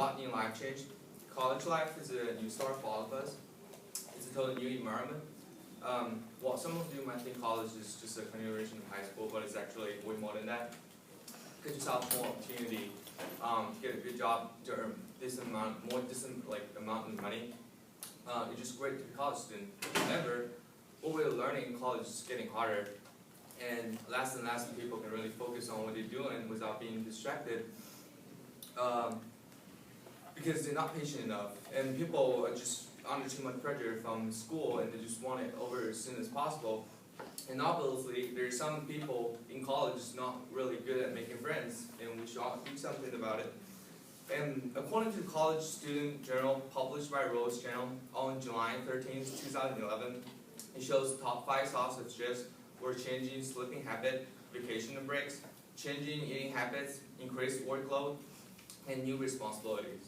lot in life changed. College life is a new start for all of us. It's a totally new environment. Well, some of you might think college is just a continuation of high school, but it's actually way more than that. Gives yourself more opportunity to get a good job, to earn more decent amount of money. It's just great to be a college student. However, what we're learning in college is getting harder, and less people can really focus on what they're doing without being distracted, because they're not patient enough, and people are just under too much pressure from school, and they just want it over as soon as possible. And obviously, there's some people in college not really good at making friends, and we should all do something about it. And according to the College Student Journal published by Rose Channel on July 13, 2011, it shows the top 5 causes of stress were changing sleeping habit, vacation breaks, changing eating habits, increased workload, and new responsibilities.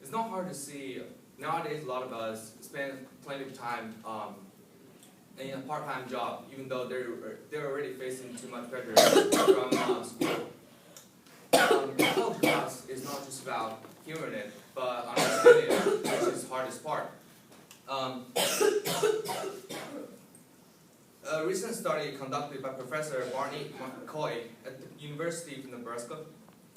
It's not hard to see. Nowadays, a lot of us spend plenty of time in a part-time job, even though they're already facing too much pressure from school. College class is not just about hearing it, but understanding it, which is the hardest part. A recent study conducted by Professor Barney McCoy at the University of Nebraska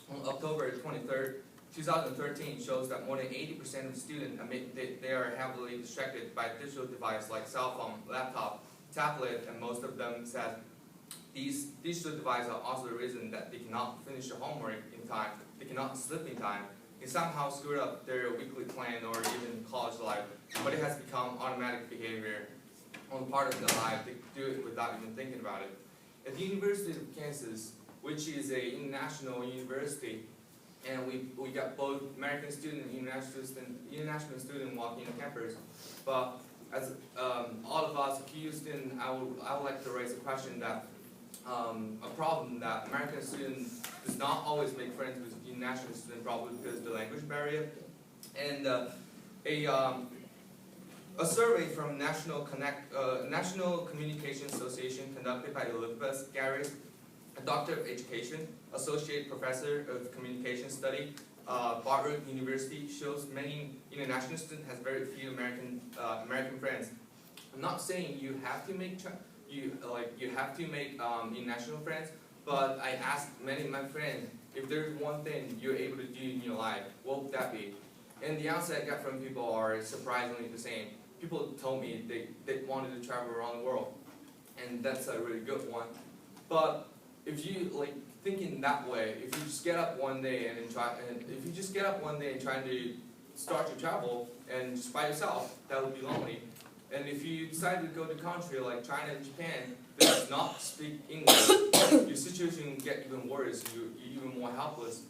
on October 23, 2013 shows that more than 80% of students admit that they are heavily distracted by digital devices like cell phone, laptop, tablet, and most of them said these digital devices are also the reason that they cannot finish their homework in time, they cannot sleep in time, and somehow screw up their weekly plan or even college life, but it has become automatic behavior on the part of their life. They do it without even thinking about it. At the University of Kansas, which is an international university, and we got both American student and international student walking on campus. But as all of us accused students, I would like to raise a question that a problem that American students does not always make friends with international students, probably because of the language barrier. And a survey from National Communication Association conducted by Elizabeth Garris, a doctor of education, associate professor of communication study, Bartlett University, shows many international students has very few American friends. I'm not saying you have to make international friends, but I asked many of my friends if there's one thing you're able to do in your life, what would that be? And the answer I got from people are surprisingly the same. People told me they wanted to travel around the world, and that's a really good one. But if you thinking that way, if you just get up one day and try to start to travel and just by yourself, that would be lonely. And if you decide to go to country like China and Japan that does not speak English, your situation will get even worse. You're even more helpless.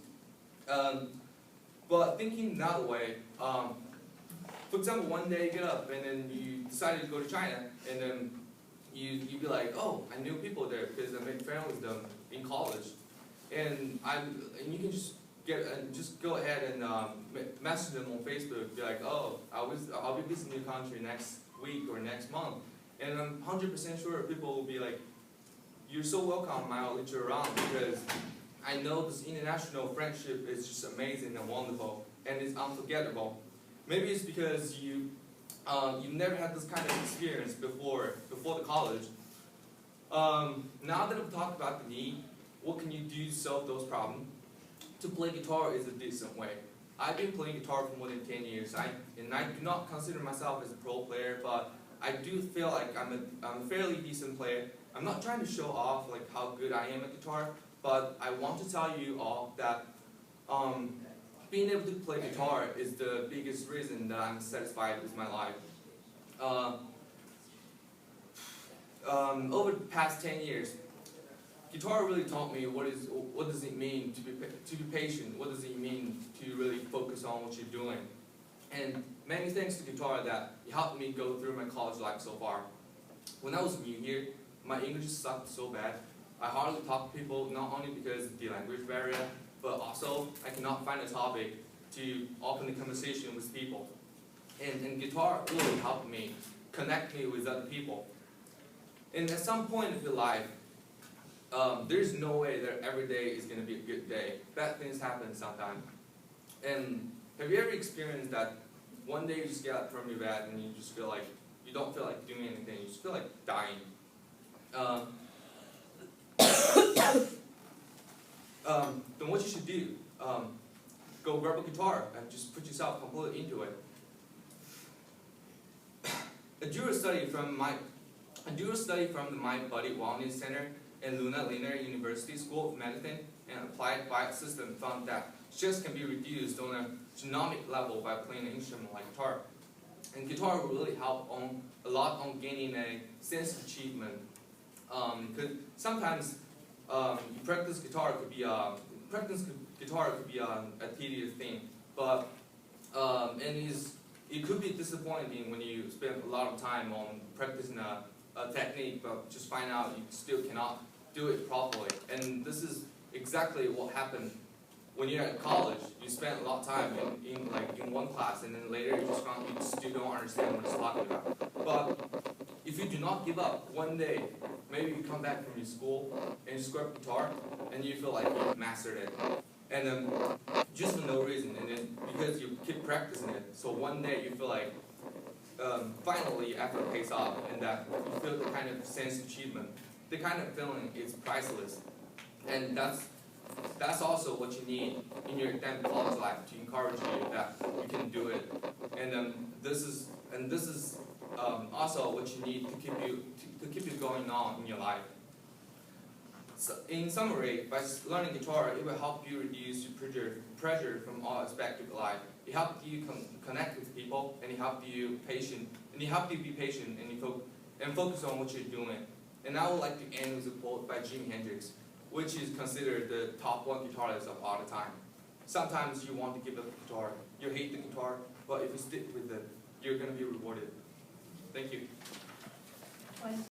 But thinking that way, for example, one day you get up and then you decided to go to China, and then you'd be like, oh, I knew people there because I made friends with them in college, and you can just go ahead and message them on Facebook, be like, oh, I'll be visiting your country next week or next month, and I'm 100% sure people will be like, you're so welcome, I'll let you around, because I know this international friendship is just amazing and wonderful, and it's unforgettable. Maybe it's because you never had this kind of experience before the college. Now that we've talked about the need, what can you do to solve those problems? To play guitar is a decent way. I've been playing guitar for more than 10 years, and I do not consider myself as a pro player, but I do feel like I'm a fairly decent player. I'm not trying to show off how good I am at guitar, but I want to tell you all that being able to play guitar is the biggest reason that I'm satisfied with my life. Over the past 10 years, guitar really taught me what does it mean to be patient, what does it mean to really focus on what you're doing. And many thanks to guitar that it helped me go through my college life so far. When I was new here, my English sucked so bad. I hardly talk to people, not only because of the language barrier, but also I cannot find a topic to open a conversation with people. And guitar really helped me connect me with other people. And at some point of your life, there's no way that every day is going to be a good day. Bad things happen sometimes. And Have you ever experienced that one day you just get up from your bed and you just feel like, you don't feel like doing anything, you just feel like dying? Then what you should do, go grab a guitar and just put yourself completely into it. A Dura study from the Mind Body Wellness Center and Luna Linear University School of Medicine and Applied Biosystem found that stress can be reduced on a genomic level by playing an instrument like guitar. And guitar will really help a lot on gaining a sense of achievement. Because sometimes you practice guitar could be a tedious thing, but it could be disappointing when you spend a lot of time on practicing a technique, but just find out you still cannot do it properly. And this is exactly what happened when you're at college. You spend a lot of time in one class, and then later you just found you still don't understand what it's talking about. But if you do not give up, one day maybe you come back from your school and you just grab a guitar and you feel like you've mastered it, and then just for no reason, and then because you keep practicing it, so one day you feel like finally effort pays off, and that you feel the kind of sense of achievement. The kind of feeling is priceless, and that's also what you need in your then college life to encourage you that you can do it. And this is also what you need to keep you going on in your life. So in summary, by learning guitar, it will help you reduce your pressure from all aspects of your life. It helps you connect with people, and it helps you be patient and focus on what you're doing. And I would like to end with a quote by Jimi Hendrix, which is considered the top 1 guitarist of all the time. Sometimes you want to give up the guitar, you hate the guitar, but if you stick with it, you're going to be rewarded. Thank you.